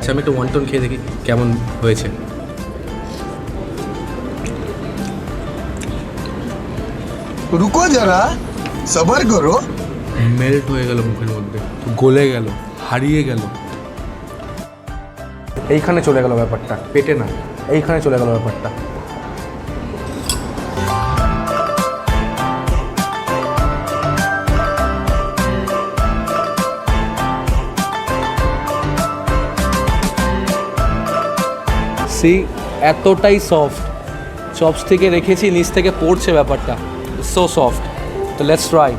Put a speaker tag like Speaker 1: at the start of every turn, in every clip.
Speaker 1: আচ্ছা আমি একটু ওয়ান্টন খেয়ে দেখি কেমন হয়েছে।
Speaker 2: रुको जरा सबर करो।
Speaker 1: মেল্ট হয়ে গেল মুখের মধ্যে, গলে গেল, হারিয়ে গেল। এইখানে চলে গেল ব্যাপারটা, পেটে না, এইখানে চলে গেল ব্যাপারটা। এতটাই সফট, চপস থেকে রেখেছি, নিচ থেকে পড়ছে ব্যাপারটা, সো সফট। তো let's try.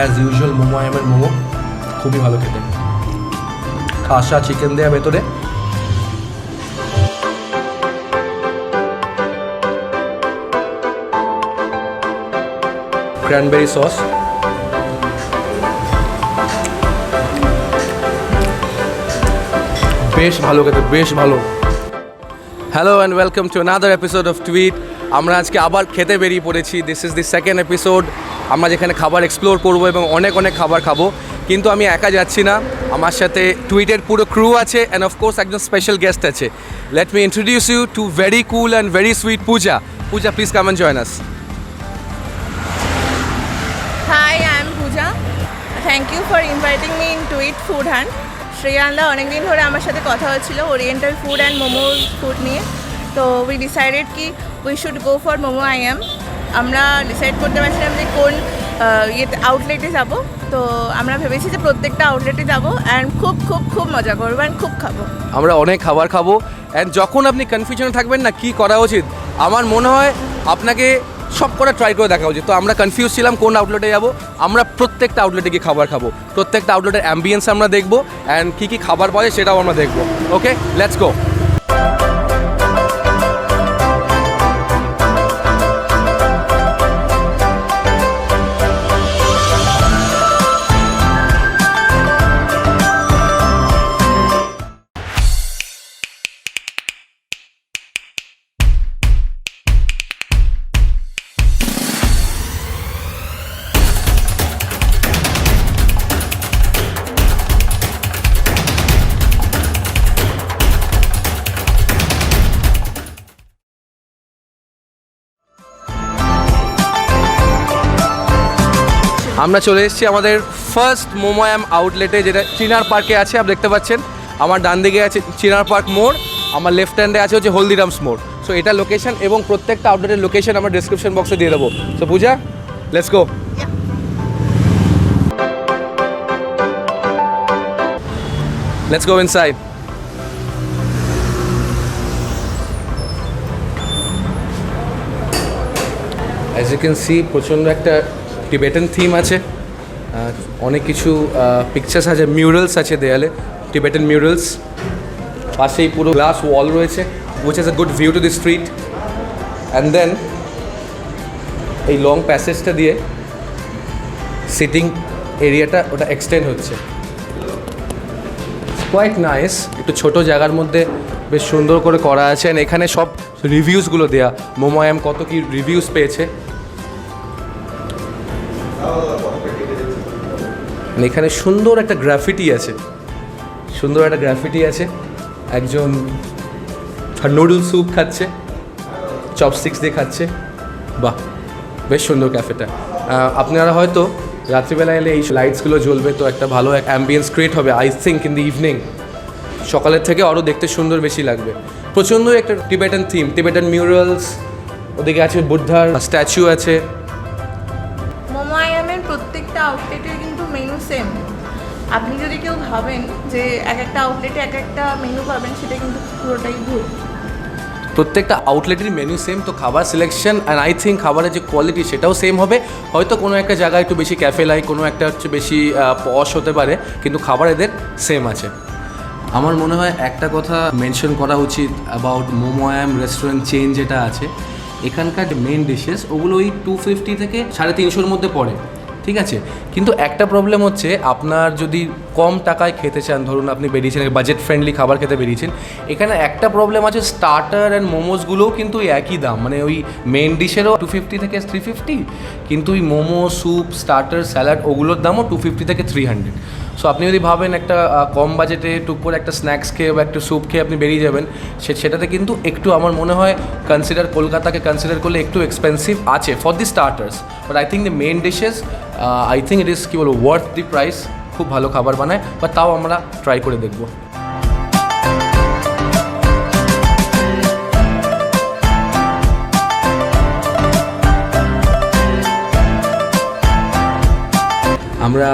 Speaker 1: As usual momo আয়ামের মোমো খুবই ভালো খেতে, খাসা চিকেন দেয়া ভেতরে, ক্র্যানবেরি সস, বেশ ভালো খেতে, বেশ ভালো। Hello and welcome to another episode of tweet. আমরা আজকে আবার খেতে বেরিয়ে পড়েছি। This is the second episode. আমরা যেখানে খাবার এক্সপ্লোর করবো এবং অনেক অনেক খাবার খাবো, কিন্তু আমি একা যাচ্ছি না, আমার সাথে টুইটের পুরো ক্রু আছে অ্যান্ড অফকোর্স একজন স্পেশাল গেস্ট আছে। Let me introduce you to very cool and very sweet Pooja. Pooja, please come and join us.
Speaker 3: Hi, I'm Pooja. Thank you for inviting me in Tweet Food Hunt. শ্রেয়ানদা অনেকদিন ধরে আমার সাথে কথা হচ্ছিল oriental food and momo food নিয়ে, তো we decided কি we should go for momo I am. আমরা ডিসাইড করতে পারছিলাম যে কোন আউটলেটে যাব, তো আমরা ভেবেছি যে প্রত্যেকটা আউটলেটে যাব অ্যান্ড খুব খুব খুব মজা করবো অ্যান্ড খুব খাবো।
Speaker 1: আমরা অনেক খাবার খাবো অ্যান্ড যখন আপনি কনফিউশনে থাকবেন না কী করা উচিত, আমার মনে হয় আপনাকে সব কটা ট্রাই করে দেখা উচিত। তো আমরা কনফিউজ ছিলাম কোন আউটলেটে যাব। আমরা প্রত্যেকটা আউটলেটে গিয়ে খাবার খাবো, প্রত্যেকটা আউটলেটের অ্যাম্বিয়েন্স আমরা দেখবো অ্যান্ড কী কী খাবার পাওয়া যায় সেটাও আমরা দেখবো। ওকে, লেটস গো। আমরা চলে এসেছি আমাদের ফার্স্ট মোমোয়াম আউটলেটে, যেটা চিনার পার্কে আছে। আপনি দেখতে পাচ্ছেন আমার ডান দিকে আছে চিনার পার্ক মোড়, আমার লেফট হ্যান্ডে আছে হচ্ছে হলদিরামস মোড়। সো এটা লোকেশন এবং প্রত্যেকটা আউটলেটের লোকেশন আমরা ডিসক্রিপশন বক্সে দিয়ে দেবো। So Pooja, let's go. Let's go inside. As you can see প্রচণ্ড একটা টিবেটান থিম আছে, অনেক কিছু পিকচার্স আছে, মিউরালস আছে দেয়ালে, টিবেটান মিউরালস। পাশেই পুরো গ্লাস ওয়াল রয়েছে which has a good view to the street. And then এই লং প্যাসেজটা দিয়ে সিটিং এরিয়াটা ওটা এক্সটেন্ড হচ্ছে, কোয়াইট নাইস। একটু ছোটো জায়গার মধ্যে বেশ সুন্দর করে করা আছে। অ্যান্ড এখানে সব রিভিউসগুলো দেয়া, মোমোয়াম কত কি রিভিউস পেয়েছে। এখানে সুন্দর একটা গ্রাফিটি আছে, সুন্দর একটা গ্রাফিটি আছে। একজন নুডল স্যুপ খাচ্ছে, চপস্টিক্স দিয়ে খাচ্ছে। বাহ, বেশ সুন্দর ক্যাফেটা। আপনারা হয়তো রাত্রিবেলা এলে এই লাইটসগুলো জ্বলবে, তো একটা ভালো এক অ্যাম্বিয়েন্স ক্রিয়েট হবে। I think in the evening সকালের থেকে আরও দেখতে সুন্দর বেশি লাগবে। প্রচণ্ড একটা টিবেটান থিম, টিবেটান মিউরালস, ওদিকে আছে বুদ্ধার স্ট্যাচু আছে।
Speaker 3: মোমো আইএমের প্রত্যেকটা আউটলেটের কিন্তু মেনু সেম। আপনি যদি কেউ ভাবেন যে এক একটা আউটলেটে এক একটা মেনু পাবেন, সেটা কিন্তু পুরোটাই ভুল।
Speaker 1: প্রত্যেকটা আউটলেটেরই মেনু সেম, তো খাবার সিলেকশন অ্যান্ড আই থিঙ্ক খাবারের যে কোয়ালিটি সেটাও সেম হবে। হয়তো কোনো একটা জায়গায় একটু বেশি ক্যাফে লাইক, কোনো একটা হচ্ছে বেশি পশ হতে পারে, কিন্তু খাবার এদের সেম আছে। আমার মনে হয় একটা কথা মেনশন করা উচিত অ্যাবাউট মোমোয়াম রেস্টুরেন্ট চেইন যেটা আছে, এখানকার যে মেন ডিশেস ওগুলো ওই 250 থেকে 350-এর মধ্যে পড়ে, ঠিক আছে। কিন্তু একটা প্রবলেম হচ্ছে, আপনার যদি কম টাকায় খেতে চান, ধরুন আপনি বেরিয়েছেন বাজেট ফ্রেন্ডলি খাবার খেতে বেরিয়েছেন, এখানে একটা প্রবলেম আছে, স্টার্টার অ্যান্ড মোমোসগুলোও কিন্তু ওই একই দাম, মানে ওই মেন ডিশেরও 250 থেকে 350, কিন্তু ওই মোমো, স্যুপ, স্টার্টার, স্যালাড ওগুলোর দামও 250 থেকে 300। সো আপনি যদি ভাবেন একটা কম বাজেটে টুক করে একটা স্ন্যাক্স খেয়ে বা একটা স্যুপ খেয়ে আপনি বেরিয়ে যাবেন, সেটাতে কিন্তু একটু আমার মনে হয় কলকাতাকে কনসিডার করলে একটু এক্সপেন্সিভ আছে for the starters, but I think the main dishes I think it is কী বলবো ওয়ার্থ দি প্রাইস। খুব ভালো খাবার বানায়, বা তাও আমরা ট্রাই করে দেখব। আমরা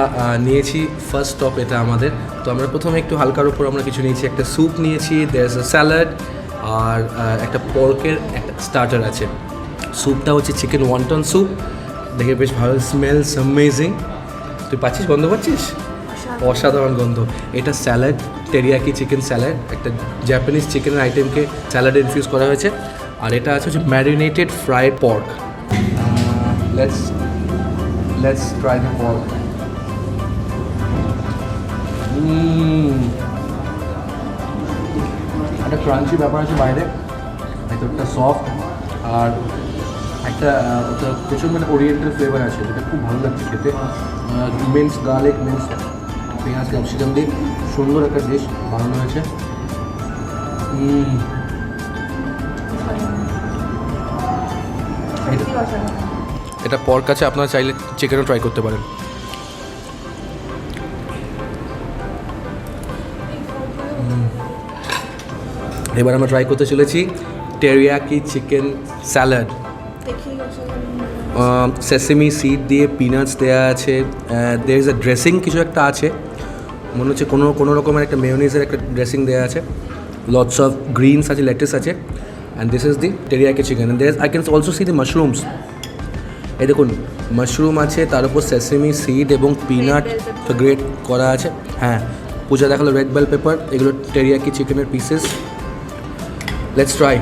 Speaker 1: নিয়েছি ফার্স্ট স্টপ এটা আমাদের, তো আমরা প্রথমে একটু হালকার উপর আমরা কিছু নিয়েছি, একটা স্যুপ নিয়েছি, দেয়ার ইজ আ স্যালাড, আর একটা পর্কের একটা স্টার্টার আছে। স্যুপটা হচ্ছে চিকেন ওয়ান্টন স্যুপ, দেখে বেশ ভালো, স্মেলস অ্যামেজিং। তুই পাচ্ছিস, গন্ধ পাচ্ছিস? অসাধারণ গন্ধ। এটা স্যালাড, টেরিয়াকি চিকেন স্যালাড, একটা জাপানিজ চিকেনের আইটেমকে স্যালাডে ইনফিউজ করা হয়েছে। আর এটা আছে হচ্ছে marinated fried pork. Let's try the pork. একটা ক্রাঞ্চি ব্যাপার আছে বাইরে, ভেতরটা সফট, আর একটা ওটা প্রচুর মানে ওরিয়েন্টাল ফ্লেভার আছে, যেটা খুব ভালো লাগছে খেতে। মিন্স গার্লিক, মিন্স পেঁয়াজ, ক্যাপসিকাম দিয়ে সুন্দর একটা ডিশ বানানো হয়েছে। এটা পর্ক আছে, আপনারা চাইলে চিকেনও ট্রাই করতে পারেন। এবার আমরা ট্রাই করতে চলেছি teriyaki chicken salad. Sesame seed দিয়ে পিনাটস দেওয়া আছে, দের ইজ আ ড্রেসিং কিছু একটা আছে, মনে হচ্ছে কোনো রকমের একটা মেয়োনিজের একটা ড্রেসিং দেওয়া আছে, লটস অফ গ্রিনস আছে, লেটেস আছে, and this is the teriyaki chicken. And I can also see the mushrooms. এই দেখুন মাশরুম আছে, তার উপর সেসেমি সিড এবং পিনাট গ্রেট করা আছে। হ্যাঁ, পূজা দেখালো রেড বেল পেপার, এগুলো টেরিয়াকি চিকেনের পিসেস। Let's try.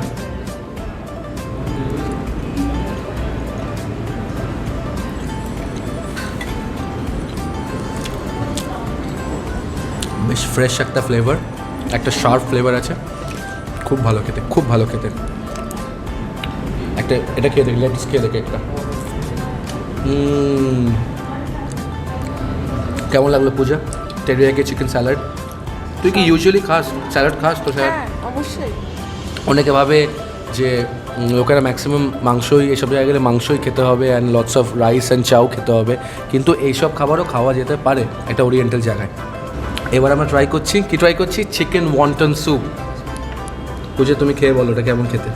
Speaker 1: বেশ ফ্রেশ একটা ফ্লেভার, একটা শার্প ফ্লেভার আছে, খুব ভালো খেতে, খুব ভালো খেতে। একটা এটা খেয়ে দেখি, লেটস খেয়ে দেখি একটা। কেমন লাগলো পূজা টেরিয়াকি চিকেন স্যালাড? তুই কি ইউজুয়ালি খাস স্যালাড? খাস তো স্যালাড?
Speaker 3: অবশ্যই।
Speaker 1: অনেকে ভাবে যে লোকেরা ম্যাক্সিমাম মাংসই, এসব জায়গায় গেলে মাংসই খেতে হবে and lots of rice and chow খেতে হবে, কিন্তু এইসব খাবারও খাওয়া যেতে পারে একটা ওরিয়েন্টাল জায়গায়। এবার আমরা ট্রাই করছি চিকেন ওয়ান্টন স্যুপ। বুঝে তুমি খেয়ে বলো এটা কেমন খেতে।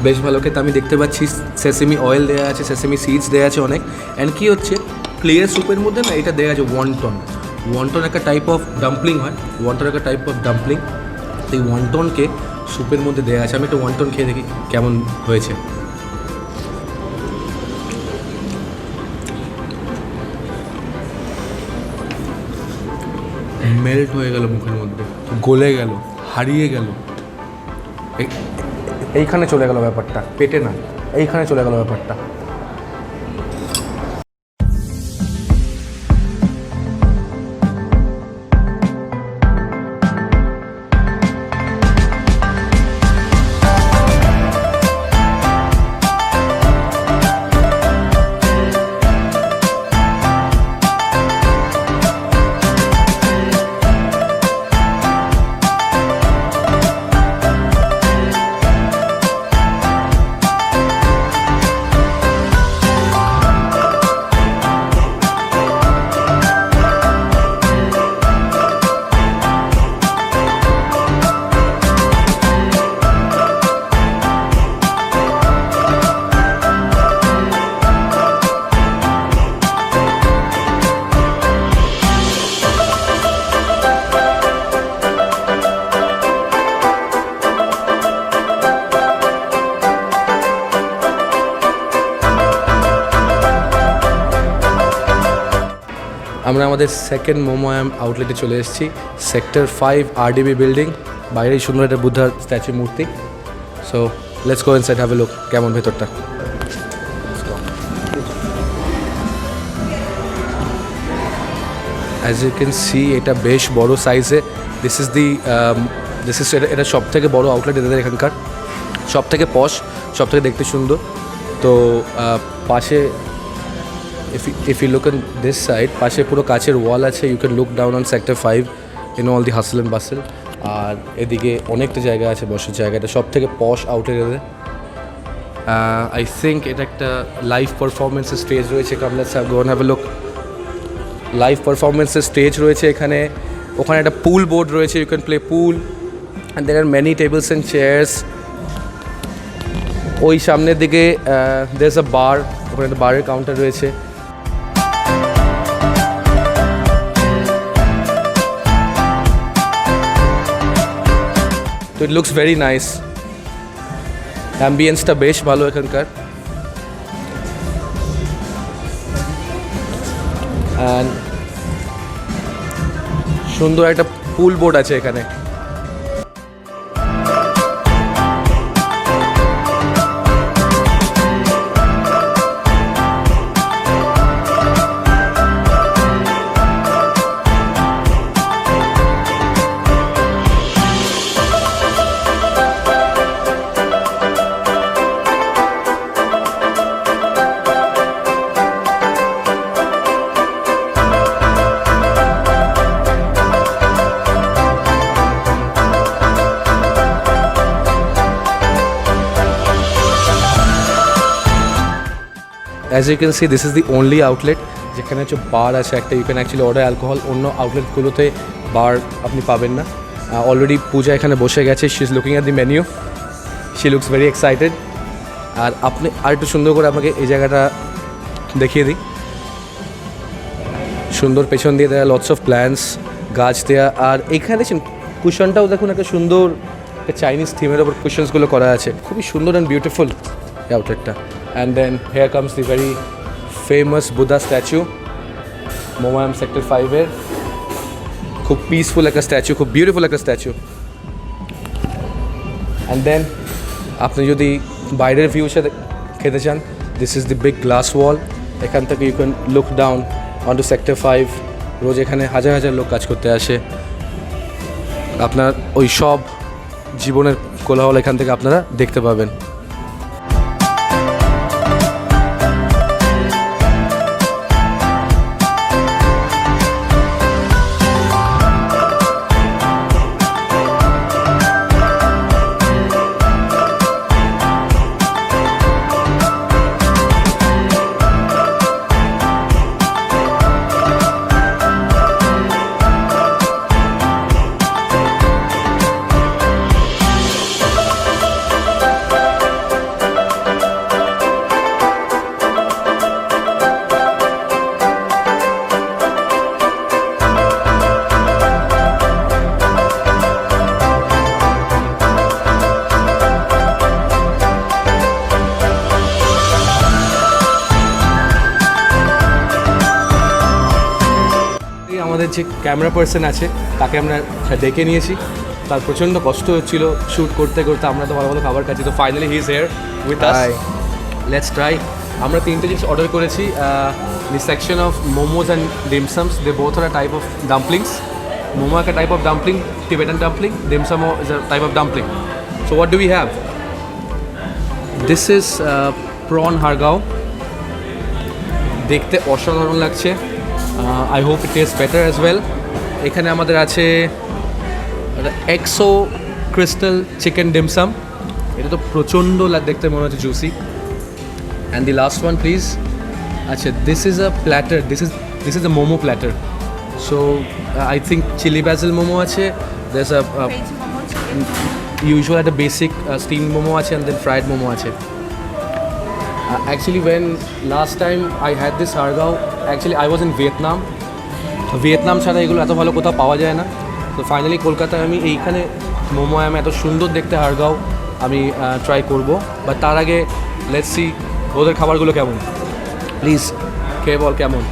Speaker 1: বেশ ভালো খেতে, আমি দেখতে পাচ্ছি সেসেমি অয়েল দেওয়া আছে, সেসেমি সিডস দেওয়া আছে অনেক, অ্যান্ড কী হচ্ছে ক্লিয়ার স্যুপের মধ্যে না এটা দেওয়া আছে ওয়ান্টন একটা টাইপ অফ ডাম্পলিং হয়, এই ওয়ান্টনকে স্যুপের মধ্যে দেওয়া আছে। আমি একটা ওয়ান্টন খেয়ে দেখি কেমন হয়েছে। মেল্ট হয়ে গেল মুখের মধ্যে, গলে গেল, হারিয়ে গেল, এইখানে চলে গেল ব্যাপারটা, পেটে না, এইখানে চলে গেল ব্যাপারটা। আমরা আমাদের সেকেন্ড মোমোয়াম আউটলেটে চলে এসেছি, সেক্টর 5 RDB বিল্ডিং। বাইরেই সুন্দর একটা বুদ্ধার স্ট্যাচু মূর্তি। So let's go inside, have a look কেমন ভেতরটা। অ্যাজ ইউ ক্যান সি এটা বেশ বড় সাইজে। দিস ইজ এটা সব থেকে বড় আউটলেট এদের এখানকার, সব থেকে পশ, সব থেকে দেখতে সুন্দর। তো পাশে if you look on this side, পাশে পুরো কাচের ওয়াল আছে, you can look down on sector 5 in all the hustle and basil. আর এদিকে অনেকটা জায়গা আছে বসার জায়গা, এটা সব থেকে পশ আউটলেট এদের। আই থিঙ্ক এটা একটা লাইভ পারফরমেন্সের স্টেজ রয়েছে, come let's go and have a look. Live পারফরমেন্সের স্টেজ রয়েছে এখানে, ওখানে একটা পুল বোর্ড রয়েছে, you can play pool and there are many tables and chairs. ওই সামনের দিকে দের ইজ আ বার, ওখানে একটা বারের কাউন্টার রয়েছে। তো ইট লুকস ভেরি নাইস, অ্যাম্বিয়েন্সটা বেশ ভালো এখানকার। অ্যান্ড সুন্দর একটা পুল বোর্ড আছে এখানে। As you can see, this is the only outlet যেখানে হচ্ছে বার আছে একটা, you can actually order alcohol. অন্য আউটলেটগুলোতে বার আপনি পাবেন না। অলরেডি পূজা এখানে বসে গেছে, she is looking at the menu, she looks very excited. আর আপনি আর একটু সুন্দর করে আপনাকে এই জায়গাটা দেখিয়ে দিই। সুন্দর পেছন দিয়ে দেওয়া লটস অফ প্ল্যান্টস, গাছ দেওয়া। আর এখানে দেখছেন কুশনটাও দেখুন, একটা সুন্দর একটা চাইনিজ থিমের ওপর কুশনসগুলো করা আছে, খুবই সুন্দর অ্যান্ড বিউটিফুল এই আউটলেটটা। And then here comes the very famous Buddha statue, মোমোয়াম সেক্টর 5-এর। খুব পিসফুল একটা স্ট্যাচু, খুব বিউটিফুল একটা স্ট্যাচু। অ্যান্ড দেন আপনি যদি বাইরের ভিউ সাথে খেতে চান, this is the big glass wall. এখান থেকে you can look down on to sector 5। রোজ এখানে হাজার হাজার লোক কাজ করতে আসে। আপনার ওই সব জীবনের কোলাহল এখান থেকে আপনারা দেখতে পাবেন। আমাদের যে ক্যামেরা পার্সন আছে তাকে আমরা ডেকে নিয়েছি, তার প্রচণ্ড কষ্ট হচ্ছিল শ্যুট করতে করতে। আমরা তো ভালো ভালো খাবার খাচ্ছি, তো finally he is here with us. Let's try. আমরা 3টে জিনিস অর্ডার করেছি, the section of momos and dimsums. They both are type of dumplings. Momo একটা type of dumpling, Tibetan dumpling, ডিমসামও is a type of dumpling. So what do we have? This is prawn har gow. দেখতে অসাধারণ লাগছে। I hope it taste better as well. এখানে আমাদের আছে Exo crystal chicken dim sum. এটা তো প্রচণ্ড দেখতে মনে হচ্ছে juicy. And the last one please. আচ্ছা, this is a platter, this is a momo platter. So I think chili basil momo আছে, দেয়ার্স আ usual একটা বেসিক স্টিম মোমো আছে, অ্যান্ড দেন ফ্রাইড মোমো আছে। Actually, when last time I had this Hargao, actually I was in Vietnam. Vietnam ছাড়া এগুলো এত ভালো কোথাও পাওয়া যায় না। তো ফাইনালি কলকাতায় আমি এইখানে মোমোয়াম এত সুন্দর দেখতে হারগাঁও আমি ট্রাই করব। বাট তার আগে লেটস সি ওদের খাবারগুলো কেমন। প্লিজ খেয়ে বল কেমন।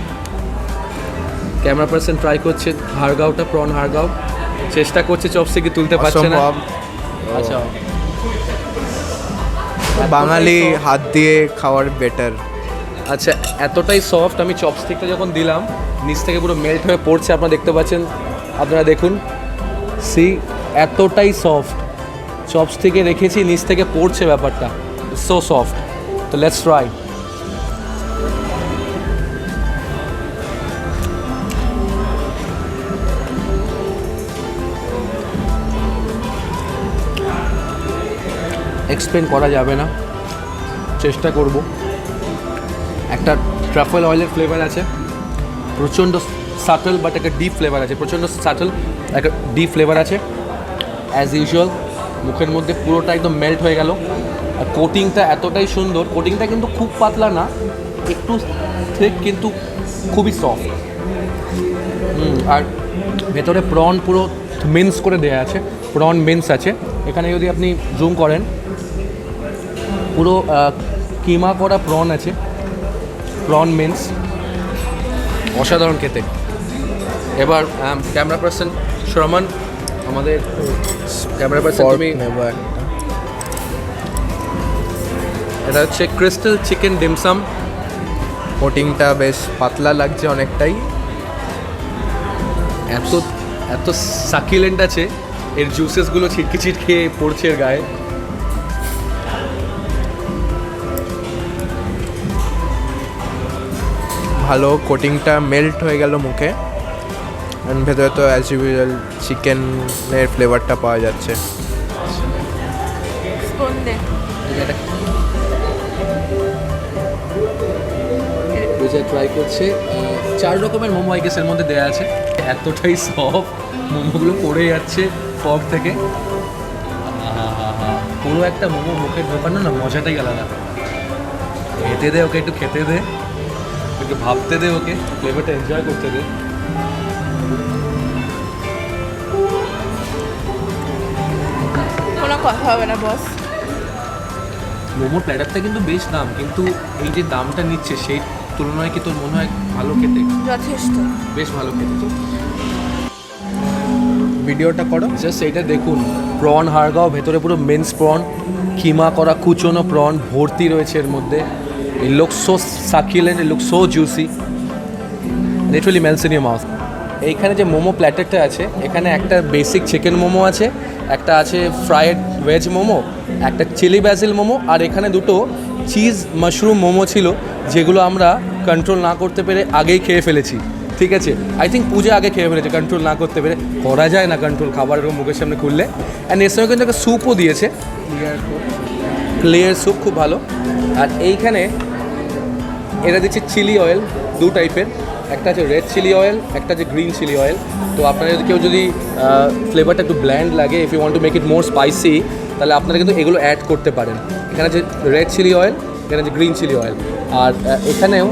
Speaker 1: ক্যামেরা পার্সন ট্রাই করছে হাড়গাঁওটা, প্রন হাড়গাঁও, চেষ্টা করছে চপস্টিকে তুলতে পারছে না।
Speaker 4: অসম্ভব।
Speaker 1: আচ্ছা,
Speaker 4: বাঙালি হাত দিয়ে খাওয়ার বেটার।
Speaker 1: আচ্ছা এতটাই সফট, আমি চপস্টিকটা যখন দিলাম নিচ থেকে পুরো মেল্ট হয়ে পড়ছে, আপনারা দেখতে পাচ্ছেন, আপনারা দেখুন, সি এতটাই সফট, চপস্টিকে রেখেছি নিচ থেকে পড়ছে, ব্যাপারটা সো সফট। তো লেটস ট্রাই। এক্সপ্লেন করা যাবে না, চেষ্টা করব। একটা ট্রাফেল অয়েলের ফ্লেভার আছে, প্রচণ্ড সাটল, বাট একটা ডিপ ফ্লেভার আছে, প্রচণ্ড সাটল একটা ডিপ ফ্লেভার আছে। অ্যাজ ইউজুয়াল মুখের মধ্যে পুরোটা একদম মেল্ট হয়ে গেল। আর কোটিংটা এতটাই সুন্দর, কোটিংটা কিন্তু খুব পাতলা না, একটু থিক কিন্তু খুবই সফট। আর ভেতরে প্রন পুরো মিন্স করে দেওয়া আছে, প্রন মিন্স আছে এখানে। যদি আপনি জুম করেন, পুরো কিমা করা প্রন আছে, প্রন মিন্স, অসাধারণ খেতে। এবার ক্যামেরা পার্সন শ্রমণ, আমাদের ক্যামেরা পার্সন, তুমি
Speaker 4: নেব একটা।
Speaker 1: এটা হচ্ছে ক্রিস্টাল চিকেন ডিমসাম।
Speaker 4: কোটিংটা বেশ পাতলা লাগছে অনেকটাই।
Speaker 1: এত এত সাকিলেন্ট আছে, এর জুসেসগুলো ছিটকে ছিটকে পড়ছে এর গায়ে।
Speaker 4: ভালো, কোটিংটা মেল্ট হয়ে গেল মুখে। আর ভেতরে তো অ্যাজ ইউজুয়াল চিকেনের ফ্লেভারটা পাওয়া যাচ্ছে।
Speaker 3: স্পুন দে।
Speaker 1: ট্রাই করছে, 4 রকমের মোমো আই গেস এর মধ্যে দেওয়া আছে। এতটাই সফট, মোমোগুলো পড়ে যাচ্ছে ফগ থেকে। পুরো একটা মোমো মুখে ঢোকানো না, মজাটাই আলাদা। খেতে দে ওকে, একটু খেতে দে, একটু ভাবতে দে ওকে, ফ্লেভারটা এনজয় করতে দে।
Speaker 3: কোনো কথা হবে না বস।
Speaker 1: মোমোর প্ল্যাটারটা কিন্তু বেশ দাম, কিন্তু এই যে দামটা নিচ্ছে সেই তুলনায় কি তোর মনে হয় ভালো খেতে?
Speaker 3: যথেষ্ট।
Speaker 1: বেশ ভালো খেতে। তো
Speaker 4: ভিডিওটা করো।
Speaker 1: জাস্ট এইটা দেখুন, প্রন হাড়গাঁও, ভেতরে পুরো মেন্স প্রন, কিমা করা কুচনো প্রন ভর্তি রয়েছে এর মধ্যে। It looks so succulent, it looks so juicy, literally melts in your mouth. এইখানে যে মোমো প্ল্যাটারটা আছে, এখানে একটা বেসিক চিকেন মোমো আছে, একটা আছে ফ্রায়েড ভেজ মোমো, একটা চিলি ব্যাসিল মোমো, আর এখানে দুটো চিজ মাশরুম মোমো ছিল, যেগুলো আমরা কন্ট্রোল না করতে পেরে আগেই খেয়ে ফেলেছি। ঠিক আছে, আই থিঙ্ক পূজা আগে খেয়ে ফেলেছে কন্ট্রোল না করতে পেরে। করা যায় না কন্ট্রোল, খাবার এরকম মুখের সামনে খুললে। অ্যান্ড এর সঙ্গে কিন্তু একটা স্যুপও দিয়েছে, ক্লিয়ার স্যুপ, খুব ভালো। আর এইখানে এরা দিচ্ছে চিলি অয়েল, 2 টাইপের, একটা আছে রেড চিলি অয়েল, একটা আছে গ্রিন চিলি অয়েল। তো আপনারা যদি কেউ যদি ফ্লেভারটা একটু ব্ল্যান্ড লাগে, if you want to make it more spicy, তাহলে আপনারা কিন্তু এগুলো অ্যাড করতে পারেন। এখানে আছে রেড চিলি অয়েল, এখানে আছে গ্রিন চিলি অয়েল। আর এখানেও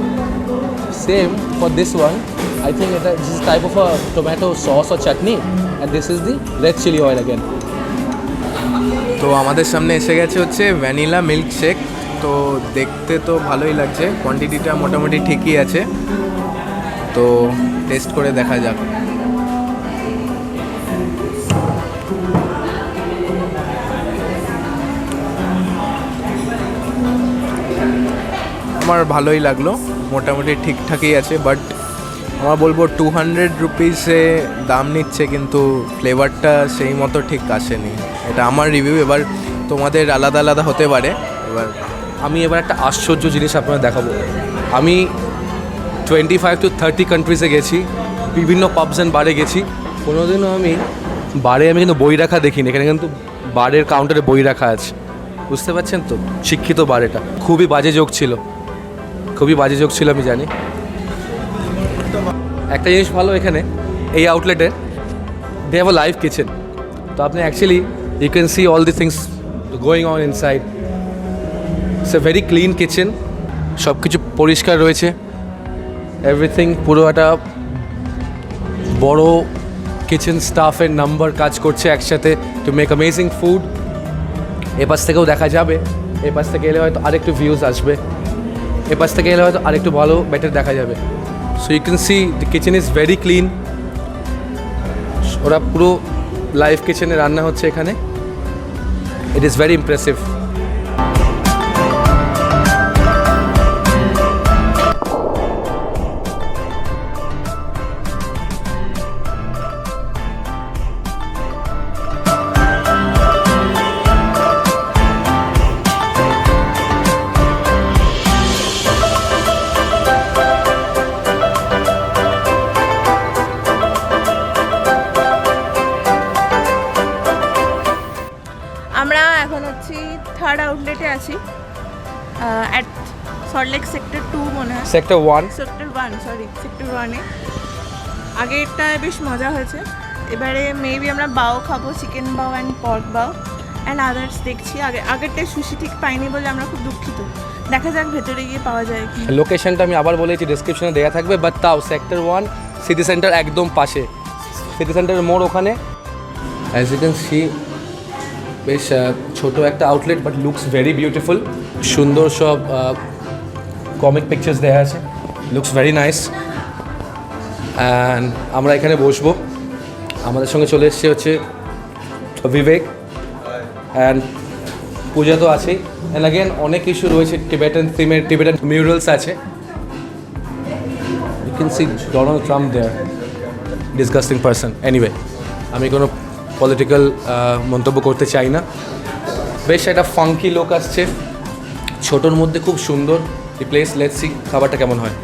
Speaker 1: same for this one, I think this is type of a tomato sauce or chutney, and this is the red chili oil again.
Speaker 4: তো আমাদের সামনে এসে গেছে হচ্ছে ভ্যানিলা মিল্ক শেক। তো দেখতে তো ভালোই লাগছে, কোয়ান্টিটিটা মোটামুটি ঠিকই আছে। তো টেস্ট করে দেখা যাক। আমার ভালোই লাগলো, মোটামুটি ঠিকঠাকই আছে। বাট আমার বলবো 200 রুপিসে দাম নিচ্ছে, কিন্তু ফ্লেভারটা সেই মতো ঠিক আসেনি। এটা আমার রিভিউ, এবার তোমাদের আলাদা আলাদা হতে পারে। এবার
Speaker 1: আমি এবার একটা আশ্চর্য জিনিস আপনাদের দেখাবো। আমি 25 to 30 কান্ট্রিজে গেছি, বিভিন্ন পাবস অ্যান্ড বারে গেছি, কোনোদিনও আমি বারে কিন্তু বই রাখা দেখিনি। এখানে কিন্তু বারের কাউন্টারে বই রাখা আছে, বুঝতে পারছেন তো? শিক্ষিত বার, এটা খুবই বাজে যোগ ছিল, খুবই বাজে যোগ ছিল, আমি জানি। একটা জিনিস ভালো এখানে, এই আউটলেটে they have a live kitchen. তো আপনি actually you can see all the things going on inside. It's a very clean kitchen, সব কিছু পরিষ্কার রয়েছে, এভরিথিং। পুরো একটা বড় কিচেন স্টাফের নাম্বার কাজ করছে একসাথে টু মেক অ্যামেজিং ফুড। এপাশ থেকেও দেখা যাবে, এপাশ থেকে এলে হয়তো আরেকটু ভিউজ আসবে, এপাশ থেকে এলে হয়তো আরেকটু ভালো বেটার দেখা যাবে। So you can see the kitchen is very clean. ওরা পুরো লাইভ কিচেনে রান্না হচ্ছে এখানে। It is very impressive.
Speaker 3: আমরা এখন হচ্ছি থার্ড আউটলেটে আছি, অ্যাট সল্টলেক সেক্টর 2 মনে হয়,
Speaker 1: সেক্টর 1।
Speaker 3: সেক্টর 1, সরি সেক্টর 1-এ। আগেরটায় বেশ মজা হয়েছে, এবারে মেবি আমরা বাও খাবো, chicken bao and pork bao and others দেখছি। আগেরটায় সুশি ঠিক পাইনি বলে আমরা খুব দুঃখিত। দেখা যাক ভেতরে গিয়ে পাওয়া যায় কি।
Speaker 1: লোকেশনটা আমি আবার বলেছি, ডিসক্রিপশনে দেওয়া থাকবে, বাট তাও সেক্টর 1 সিটি সেন্টার একদম পাশে, সিটি সেন্টারের মোড় ওখানে। অ্যাজ ইউ ক্যান সি বেশ ছোট একটা outlet, but looks very beautiful. সুন্দর সব কমিক পিকচার্স দেওয়া আছে, লুকস ভেরি নাইস। অ্যান্ড আমরা এখানে বসবো। আমাদের সঙ্গে চলে এসছে হচ্ছে বিবেক অ্যান্ড পূজা তো আছেই। অ্যান্ড অ্যাগেন অনেক কিছু রয়েছে, টিবেটান থিমের, টিবেটান মিউরালস আছে। You can see Donald Trump there, disgusting person. Anyway, আমি কোনো পলিটিক্যাল মন্তব্য করতে চাই না। বেশ একটা ফাঙ্কি লোক আসছে, ছোটোর মধ্যে খুব সুন্দর এই প্লেস। লেটস সি খাবারটা কেমন হয়।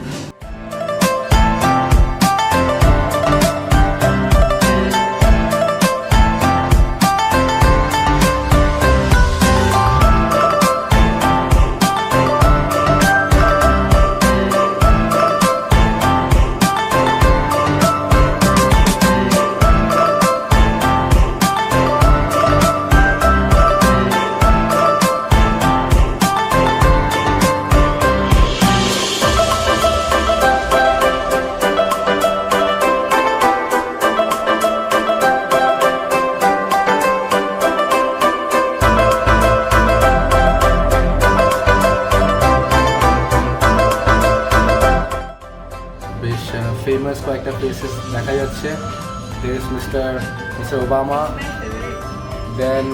Speaker 1: বেশ ফেমাস কয়েকটা প্লেসেস দেখা যাচ্ছে। Mister Obama, then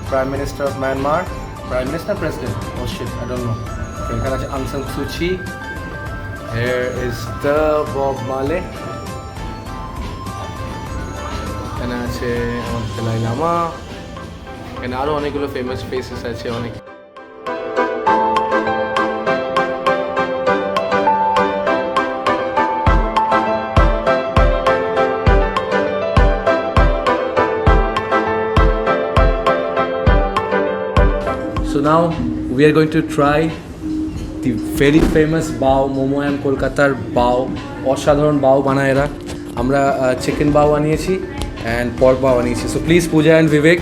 Speaker 1: prime minister of Myanmar, prime minister president, oh shit I don't know. এখানে আছে Aung San Suu Kyi, here is the Bob Marley, এখানে আছে আমাদের দলাই লামা, এখানে আরও অনেকগুলো ফেমাস প্লেসেস আছে অনেক। So now we are going to try the very famous bao, momo and কলকাতার বাও। অসাধারণ বাও বানায় এরা। আমরা চিকেন বাও আনিয়েছি অ্যান্ড পর্ক বাও আনিয়েছি। So please Puja and Vivek,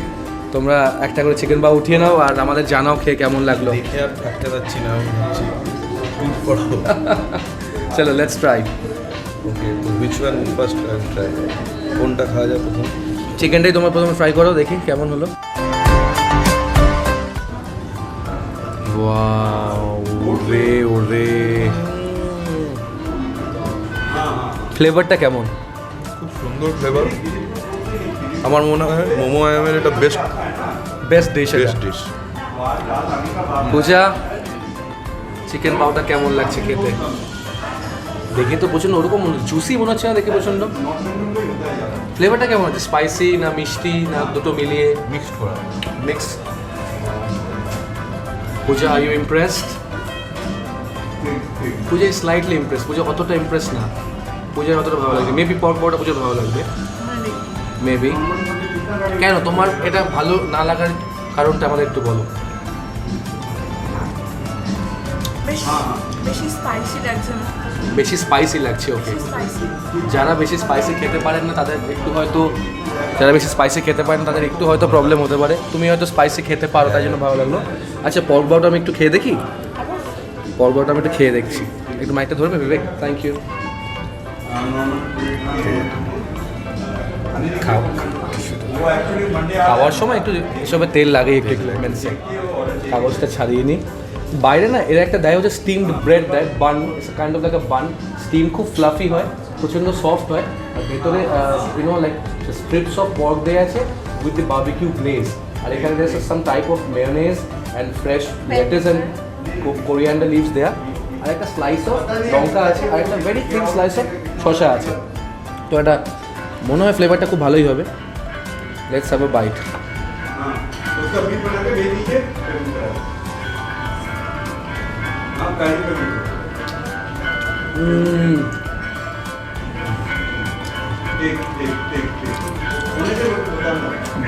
Speaker 1: তোমরা একটা করে চিকেন বাও উঠিয়ে নাও আর আমাদের জানাও খেয়ে কেমন লাগলো।
Speaker 5: দেখে আর থাকতে পারছি না, আমি ভাবছি টুট পড়াবো।
Speaker 1: চলো লেটস ট্রাই।
Speaker 5: ওকে, তো হুইচ ওয়ান ফার্স্ট ট্রাই? কোনটা খাওয়া যায় প্রথম?
Speaker 1: চিকেনটাই তোমরা প্রথমে ফ্রাই করো, দেখি কেমন হলো। ওয়াও, ওরে ওরে, ফ্লেভারটা কেমন?
Speaker 5: খুব সুন্দর ফ্লেভার। আমার মনে হয় মোমো আয়ামের এটা বেস্ট
Speaker 1: ডিশ।
Speaker 5: ডিশ।
Speaker 1: পূজা, চিকেন বাওটা কেমন লাগছে খেতে? দেখে তো প্রচণ্ড ওরকম জুসি মনে হচ্ছে না, দেখে প্রচণ্ড। ফ্লেভারটা কেমন আছে? স্পাইসি না মিষ্টি না দুটো মিলিয়ে?
Speaker 5: মিক্সড করা।
Speaker 1: Mix. Puja, are you impressed? Puja is slightly impress. Puja অতটা ইমপ্রেস না, পূজার অতটা ভালো লাগবে। মেবি পর্ক বাওটা পূজার ভালো লাগবে, মেবি। কেন তোমার এটা ভালো না লাগার কারণটা আমাদের একটু বলো।
Speaker 3: বেশি স্পাইসি লাগছে না।
Speaker 1: বেশি স্পাইসি লাগছে, ওকে। যারা বেশি স্পাইসি খেতে পারেন না তাদের একটু হয়তো, যারা বেশি স্পাইসি খেতে পারেন তাদের একটু হয়তো প্রবলেম হতে পারে। তুমি হয়তো স্পাইসি খেতে পারো, তাই জন্য ভালো লাগলো। আচ্ছা, পর্ক বাওটা আমি একটু খেয়ে দেখি। পর্ক বাওটা আমি একটু খেয়ে দেখছি। একটু মাইকটা ধরবে বিবেক? Thank you. খাওয়ার সময় একটু এসবে তেল লাগে, একটু কাগজটা ছাড়িয়ে নিই। বাইরে না এরা একটা দেয় হচ্ছে স্টিমড ব্রেড দেয়, bun, it's kind of like a bun, steam খুব ফ্লাফি হয়, প্রচণ্ড সফট হয়, আর ভেতরে you know like strips of pork দেওয়া আছে উইথ দি বারবিকিউ গ্লেজ, আর এখানে দেওয়া আছে some type of mayonnaise and fresh lettuce and coriander leaves দেয়া, আর একটা স্লাইস অফ লঙ্কা আছে, আর একটা ভেরি থিন স্লাইস অফ শসা আছে। তো এটা মনে হয় ফ্লেভারটা খুব ভালোই হবে। Let's have a bite.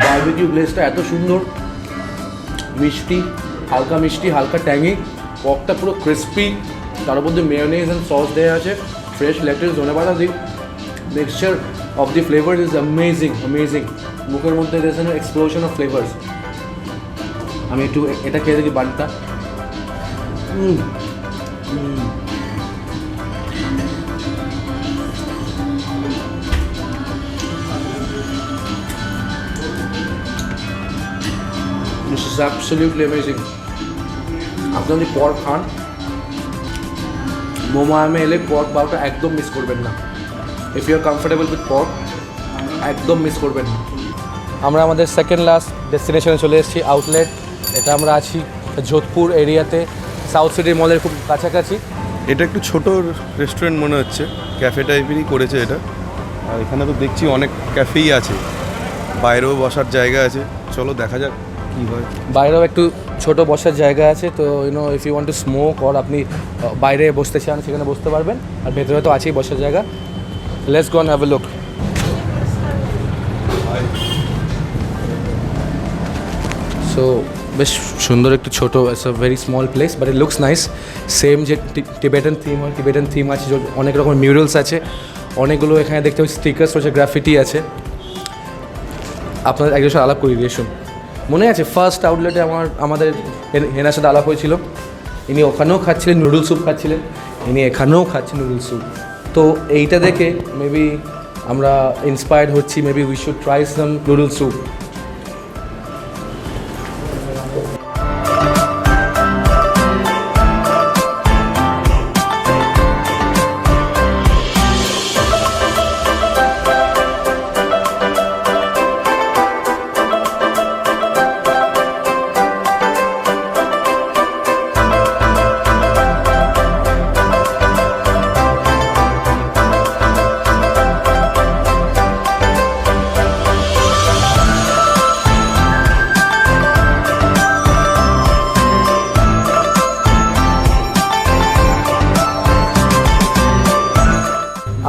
Speaker 1: Barbecue গ্লেজটা এত সুন্দর, মিষ্টি, হালকা মিষ্টি, হালকা ট্যাঙ্গি, পকটা পুরো ক্রিস্পি, তার মধ্যে মেয়োনেজ অ্যান্ড সস দেওয়া আছে, ফ্রেশ লেটাস, ধনেপাতা, the mixture of the flavour is amazing, amazing. মুখের মধ্যে দেশ এক্সপ্লোশন অফ ফ্লেভার্স। আমি একটু এটা খেয়ে দেখি বানটা। This is absolutely amazing. আপনি যদি পর্ক খান, মোমো আমে এলে পর্ক বাউটা একদম মিস করবেন না। If you are comfortable with pork, একদম মিস করবেন না। আমরা আমাদের সেকেন্ড লাস্ট ডেস্টিনেশনে চলে এসেছি, আউটলেট। এটা আমরা আছি যোধপুর এরিয়াতে, সাউথ সিটি মলের খুব কাছাকাছি।
Speaker 5: এটা একটু ছোট রেস্টুরেন্ট মনে হচ্ছে, ক্যাফে টাইপেরই করেছে এটা। আর এখানে তো দেখছি অনেক ক্যাফেই আছে, বাইরেও বসার জায়গা আছে। চলো দেখা যাক কী হয়।
Speaker 1: বাইরেও একটু ছোট বসার জায়গা আছে, তো you know if you want to smoke or আপনি বাইরে বসতে চান সেখানে বসতে পারবেন, আর ভেতরে তো আছেই বসার জায়গা। Let's go and have a look. So বেশ সুন্দর একটু ছোটো, it's a very small place but it looks nice. Same যে টিবেটান থিম হয়, টিবেটান থিম আছে, অনেক রকমের মিউরালস আছে, অনেকগুলো এখানে দেখতে পাচ্ছি স্টিকার্স রয়েছে, গ্রাফিটি আছে। আপনাদের একজনের সাথে আলাপ করি দিয়ে শুন। মনে আছে ফার্স্ট আউটলেটে আমাদের হেনার সাথে আলাপ হয়েছিল, ইনি ওখানেও খাচ্ছিলেন নুডল স্যুপ খাচ্ছিলেন, ইনি এখানেও খাচ্ছেন নুডল স্যুপ। তো এইটা দেখে মেবি আমরা ইন্সপায়ার্ড হচ্ছি, maybe we should try some noodle soup.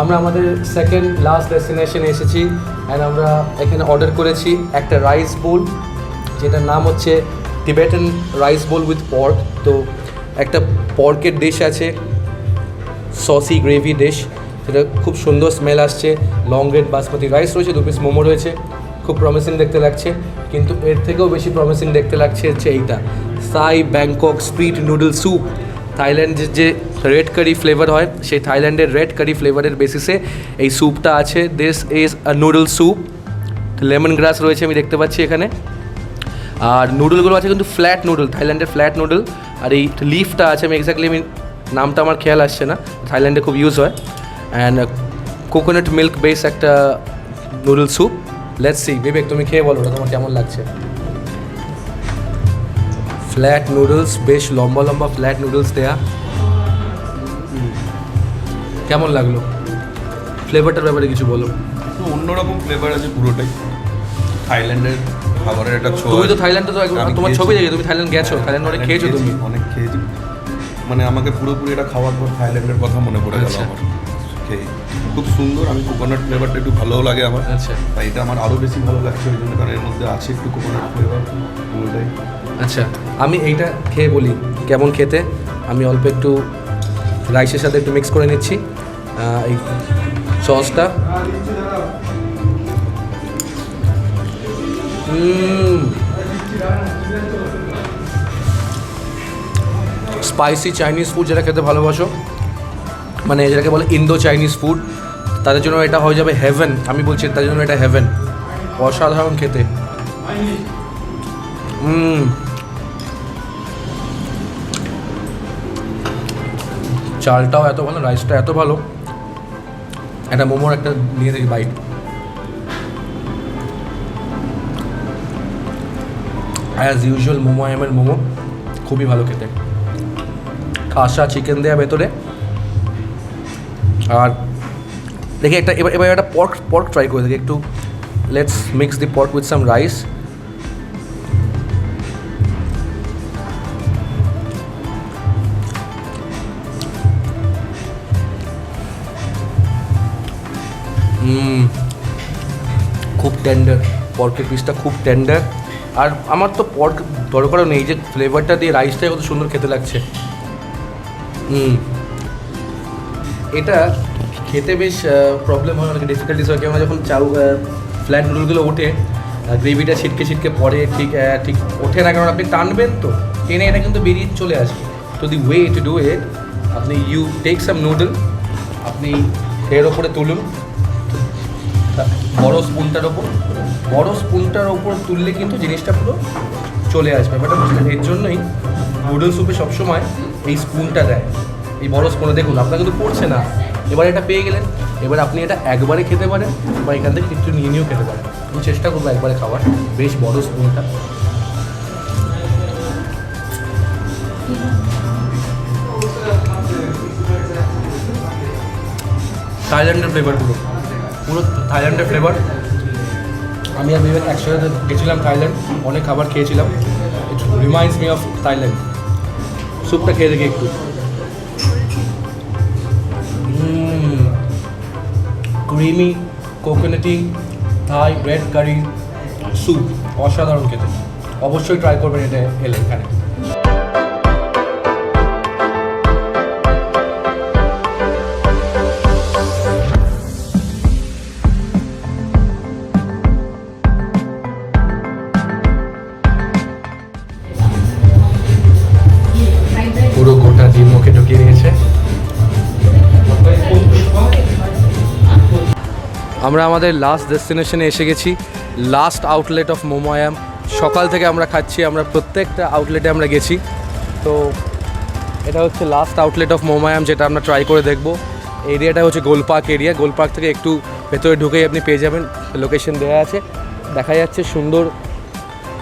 Speaker 1: আমরা আমাদের সেকেন্ড লাস্ট ডেস্টিনেশনে এসেছি, অ্যান্ড আমরা এখানে অর্ডার করেছি একটা রাইস বোল, যেটার নাম হচ্ছে Tibetan rice bowl with pork. তো একটা পর্কের ডিশ আছে, সসি গ্রেভি ডিশ, যেটা খুব সুন্দর স্মেল আসছে, লং গ্রেড বাসমতি রাইস রয়েছে, 2 পিস মোমো রয়েছে, খুব প্রমিসিং দেখতে লাগছে। কিন্তু এর থেকেও বেশি প্রমিসিং দেখতে লাগছে হচ্ছে এইটা, সাই ব্যাংকক স্ট্রিট নুডল স্যুপ। থাইল্যান্ডের যে রেড কারি ফ্লেভার হয়, সেই থাইল্যান্ডের রেড কারি ফ্লেভারের বেসিসে এই স্যুপটা আছে। This is a noodle soup, lemon গ্রাস রয়েছে আমি দেখতে পাচ্ছি এখানে, আর নুডলগুলো আছে কিন্তু ফ্ল্যাট নুডল, থাইল্যান্ডের ফ্ল্যাট নুডল। আর এই লিফটা আছে, আমি এক্স্যাক্টলি নামটা আমার খেয়াল আসছে না, থাইল্যান্ডে খুব ইউজ হয়। অ্যান্ড কোকোনাট মিল্ক বেস একটা নুডল স্যুপ। লেটস সি, বিবেক তুমি খেয়ে বলো ওটা তোমার কেমন লাগছে। ফ্ল্যাট নুডলস, বেশ লম্বা লম্বা ফ্ল্যাট নুডলস দেয়া, কেমন লাগলো? ফ্লেভারটার ব্যাপারে কিছু বলো।
Speaker 5: তো অন্যরকম ফ্লেভার আছে পুরোটাই, থাইল্যান্ডের খাবারের একটা ছোঁয়া।
Speaker 1: তুমি তো থাইল্যান্ডে তো তোমার ছবি দেখে তুমি থাইল্যান্ড গেছো, থাইল্যান্ড অনেক খেয়েছো তুমি।
Speaker 5: অনেক খেয়েছি, মানে আমাকে পুরোপুরি এটা খাওয়ার পর থাইল্যান্ডের কথা মনে পড়ে গেল
Speaker 1: আচ্ছা।
Speaker 5: আমার। খেয়ে খুব সুন্দর, আমি কোকোনাট ফ্লেভারটা একটু ভালোও লাগে আমার।
Speaker 1: আচ্ছা
Speaker 5: তাই এটা আমার আরও বেশি ভালো লাগছে ওই জন্য, কারণ এর মধ্যে আছে একটু কোকোনাট ফ্লেভার পুরোটাই।
Speaker 1: আচ্ছা, আমি এইটা খেয়ে বলি কেমন খেতে। আমি অল্প একটু রাইসের সাথে একটু মিক্স করে নিচ্ছি এই সসটা। স্পাইসি চাইনিজ ফুড যেটা খেতে ভালোবাসো, মানে যেটাকে বলে ইন্দো চাইনিজ ফুড, তাদের জন্য এটা হয়ে যাবে হেভেন। আমি বলছি তাদের জন্য এটা হেভেন, অসাধারণ খেতে। চালটাও এত ভালো, রাইসটা এত ভালো। একটা মোমোর একটা নিয়ে দেখি বাইট। অ্যাজ ইউজুয়াল মোমোয়ামের মোমো খুবই ভালো খেতে, খাসা চিকেন দেওয়া ভেতরে। আর দেখি একটা এবার একটা পর্ক ট্রাই করে দেখি একটু। Let's mix the pork with some rice. খুব টেন্ডার, পর্কের পিসটা খুব টেন্ডার। আর আমার তো পর্ক দরকারও নেই, যে ফ্লেভারটা দিয়ে রাইসটাই কত সুন্দর খেতে লাগছে। এটা খেতে বেশ প্রবলেম হয়, অনেক ডিফিকাল্টিস হয়, কেননা যখন চাউ ফ্ল্যাট নুডলগুলো ওঠে, গ্রেভিটা ছিটকে পরে ঠিক ওঠে না, কারণ আপনি টানবেন তো, টেনে এটা কিন্তু বেরিয়ে চলে আসবে। তো the way to do it, আপনি ইউ টেক সাম নুডল, আপনি এর ওপরে তুলুন বড় স্পুনটার ওপর তুললে কিন্তু জিনিসটা পুরো চলে আসবে। ব্যাপারটা বুঝলেন? এর জন্যই নুডল স্যুপে সবসময় এই স্পুনটা দেয়, এই বড় স্পুনে। দেখুন আপনার কিন্তু পড়ছে না, এবার এটা পেয়ে গেলেন। এবার আপনি এটা একবারে খেতে পারেন বা এখান থেকে একটু নিয়েও খেতে পারেন। আমি চেষ্টা করবো একবারে খাওয়ার, বেশ বড় স্পুনটা। থাইল্যান্ডের ফ্লেভার, পুরো থাইল্যান্ডের ফ্লেভার। আমি আর বিবেক একসাথে গেছিলাম থাইল্যান্ড, অনেক খাবার খেয়েছিলাম। It reminds me of Thailand. স্যুপটা খেয়ে দেখি একটু। ক্রিমি কোকোনাটি থাই রেড কারি স্যুপ, অসাধারণ খেতে। অবশ্যই ট্রাই করবেন এটা এলে এখানে। পুরো গোটা ডিম মুখে ঢুকিয়ে নিয়েছে। আমরা আমাদের লাস্ট ডেস্টিনেশনে এসে গেছি, লাস্ট আউটলেট অফ মোমোয়াম। সকাল থেকে আমরা খাচ্ছি, আমরা প্রত্যেকটা আউটলেটে আমরা গেছি। তো এটা হচ্ছে লাস্ট আউটলেট অফ মোমোয়াম, যেটা আমরা ট্রাই করে দেখব। এরিয়াটা হচ্ছে গোলপার্ক এরিয়া। গোলপার্ক থেকে একটু ভেতরে ঢুকেই আপনি পেয়ে যাবেন, লোকেশন দেওয়া আছে, দেখা যাচ্ছে সুন্দর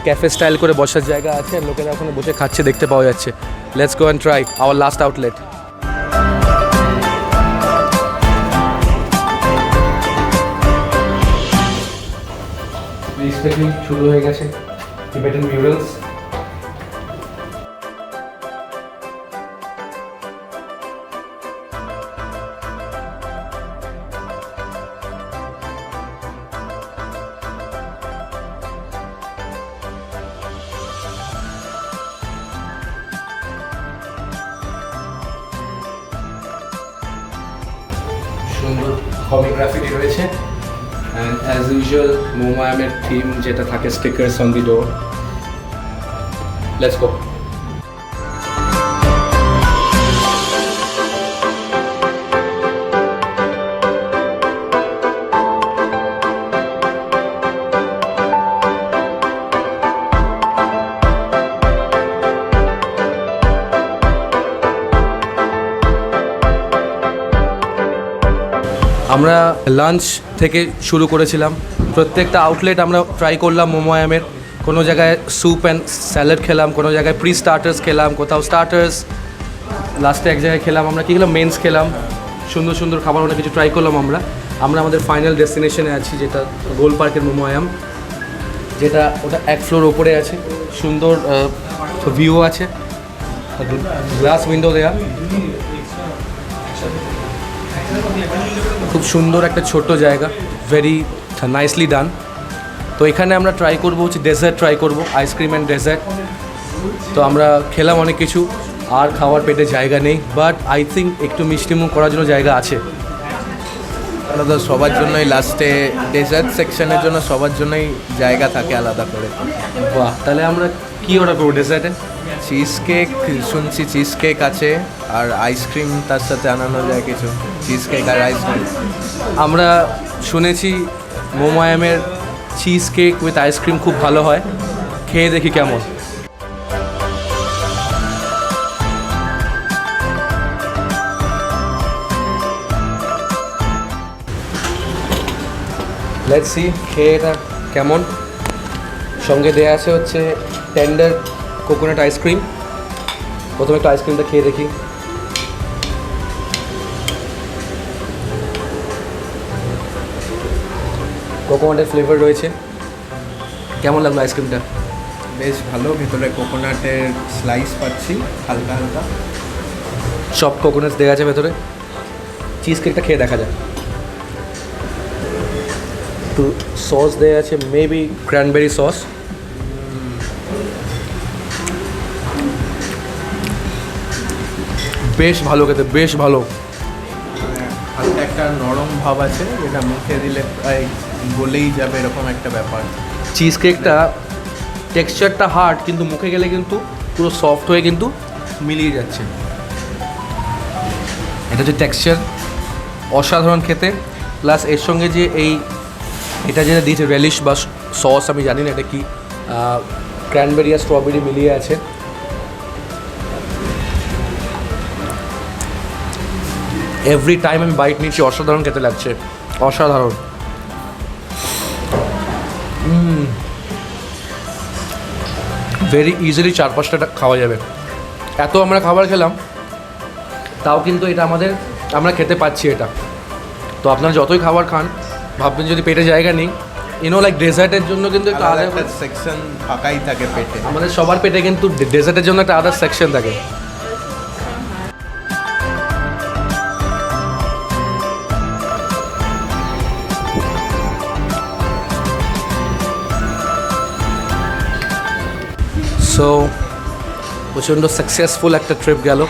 Speaker 1: ক্যাফে স্টাইল করে বসার জায়গা আছে, লোকেরা ওখানে বসে খাচ্ছে, দেখতে পাওয়া যাচ্ছে। Let's go and try our last outlet. শুরু হয়ে গেছে টিবেটান মিউরালস। সুন্দর কমিক গ্রাফিটি রয়েছে, অ্যান্ড অ্যাজ ইউজুয়াল মোমোয়ামের থিম যেটা থাকে, stickers on the door. Let's go. আমরা লাঞ্চ থেকে শুরু করেছিলাম, প্রত্যেকটা আউটলেট আমরা ট্রাই করলাম মোমোয়ামের। কোনো জায়গায় স্যুপ অ্যান্ড স্যালাড খেলাম, কোনো জায়গায় প্রি স্টার্টার্স খেলাম, কোথাও স্টার্টার্স, লাস্টে এক জায়গায় খেলাম আমরা কী খেলাম, মেন্স খেলাম। সুন্দর সুন্দর খাবার অনেক কিছু ট্রাই করলাম আমরা। আমাদের ফাইনাল ডেস্টিনেশনে আছি, যেটা গোল পার্কের মোমোয়াম, যেটা ওটা এক ফ্লোর ওপরে আছে। সুন্দর ভিউ আছে, গ্লাস উইন্ডো দেয়া, খুব সুন্দর একটা ছোট্ট জায়গা, ভেরি নাইসলি ডান। তো এখানে আমরা ট্রাই করবো হচ্ছে ডেজার্ট ট্রাই করবো, আইসক্রিম অ্যান্ড ডেজার্ট। তো আমরা খেলাম অনেক কিছু, আর খাওয়ার পেটে জায়গা নেই, বাট আই থিঙ্ক একটু মিষ্টিমুখ করার জন্য জায়গা আছে।
Speaker 4: আলাদা সবার জন্যই লাস্টে ডেজার্ট সেকশনের জন্য সবার জন্যই জায়গা থাকে আলাদা করে।
Speaker 1: বাহ, তাহলে আমরা কী অর্ডার করবো ডেজার্টে?
Speaker 4: চিজ কেক শুনছি, চিজ কেক আছে, আর আইসক্রিম তার সাথে আনানো যায় কিছু, চিজ কেক আর আইসক্রিম।
Speaker 1: আমরা শুনেছি মোমোয়ামের চিজ কেক উইথ আইসক্রিম খুব ভালো হয়, খেয়ে দেখি কেমন। লেটস সি খেয়ে এটা কেমন। সঙ্গে দেয়া আছে হচ্ছে টেন্ডার কোকোনাট আইসক্রিম। প্রথমে একটু আইসক্রিমটা খেয়ে দেখি। কোকোনাটের ফ্লেভার রয়েছে। কেমন লাগলো আইসক্রিমটা?
Speaker 4: বেশ ভালো, ভিতরে কোকোনাটের স্লাইস পাচ্ছি হালকা হালকা।
Speaker 1: সব কোকোনাটস দেওয়া আছে ভেতরে। চিজ কেকটা খেয়ে দেখা যায়। একটু সস দেওয়া আছে, মেবি ক্র্যানবেরি সস। বেশ ভালো খেতে, বেশ ভালো।
Speaker 4: হালকা একটা নরম ভাব আছে যেটা মুখে দিলে প্রায় গলেই যাবে এরকম একটা ব্যাপার।
Speaker 1: চিজ কেকটা টেক্সচারটা হার্ড, কিন্তু মুখে গেলে কিন্তু পুরো সফট হয়ে কিন্তু মিলিয়ে যাচ্ছে। এটা যে টেক্সচার অসাধারণ খেতে। প্লাস এর সঙ্গে যে এটা যেটা দিয়েছে রেলিশ বা সস, আমি জানি না এটা কি, ক্র্যানবেরি আর স্ট্রবেরি মিলিয়ে আছে। এভরি টাইম আমি বাইট নিচ্ছি, অসাধারণ খেতে লাগছে, অসাধারণ। ভেরি ইজিলি 4-5টা খাওয়া যাবে। এত আমরা খাবার খেলাম, তাও কিন্তু এটা আমরা খেতে পাচ্ছি এটা। তো আপনারা যতই খাবার খান, ভাববেন যদি পেটে জায়গা নেই, লাইক ডেজার্টের জন্য কিন্তু একটু
Speaker 4: আলাদা
Speaker 1: আলাদা
Speaker 4: একটা সেকশন ফাঁকাই থাকে পেটে।
Speaker 1: আমাদের সবার পেটে কিন্তু ডেজার্টের জন্য একটা আলাদা সেকশন থাকে। সো প্রচণ্ড সাকসেসফুল একটা ট্রিপ গেল।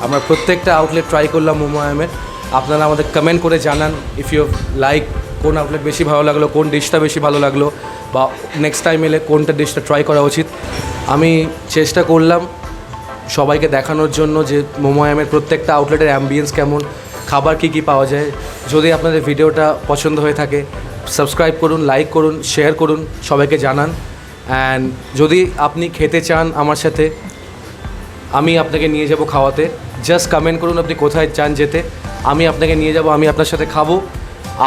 Speaker 1: আমরা প্রত্যেকটা আউটলেট ট্রাই করলাম মোমো আয়ামের। আপনারা আমাদের কমেন্ট করে জানান ইফ ইউ লাইক, কোন আউটলেট বেশি ভালো লাগলো, কোন ডিশটা বেশি ভালো লাগলো, বা নেক্সট টাইম এলে কোনটা ডিশটা ট্রাই করা উচিত। আমি চেষ্টা করলাম সবাইকে দেখানোর জন্য যে মোমো আয়ামের প্রত্যেকটা আউটলেটের অ্যাম্বিয়েন্স কেমন, খাবার কী কী পাওয়া যায়। যদি আপনাদের ভিডিওটা পছন্দ হয়ে থাকে, সাবস্ক্রাইব করুন, লাইক করুন, শেয়ার করুন, সবাইকে জানান। অ্যান্ড যদি আপনি খেতে চান আমার সাথে, আমি আপনাকে নিয়ে যাব খাওয়াতে। জাস্ট কমেন্ট করুন আপনি কোথায় চান যেতে, আমি আপনাকে নিয়ে যাব, আমি আপনার সাথে খাবো।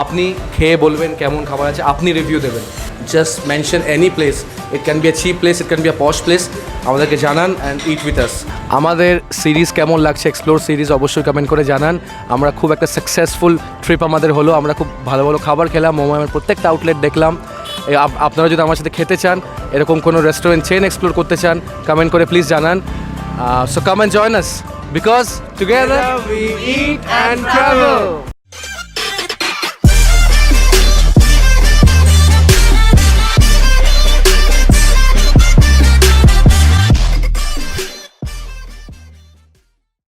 Speaker 1: আপনি খেয়ে বলবেন কেমন খাবার আছে, আপনি রিভিউ দেবেন। Just mention any place, it can be a cheap place, it can be a posh place, আমাদেরকে জানান অ্যান্ড ইট উইথ আস। আমাদের সিরিজ কেমন লাগছে, এক্সপ্লোর সিরিজ, অবশ্যই কমেন্ট করে জানান। আমরা খুব একটা সাকসেসফুল ট্রিপ আমাদের হলো। আমরা খুব ভালো ভালো খাবার খেলাম, মোমোয়ামের প্রত্যেকটা আউটলেট দেখলাম। আপনারা যদি আমার সাথে খেতে চান, এরকম কোনো রেস্টুরেন্ট চেন এক্সপ্লোর করতে চান, কমেন্ট করে প্লিজ জানান। So come and join us, because together we eat and travel.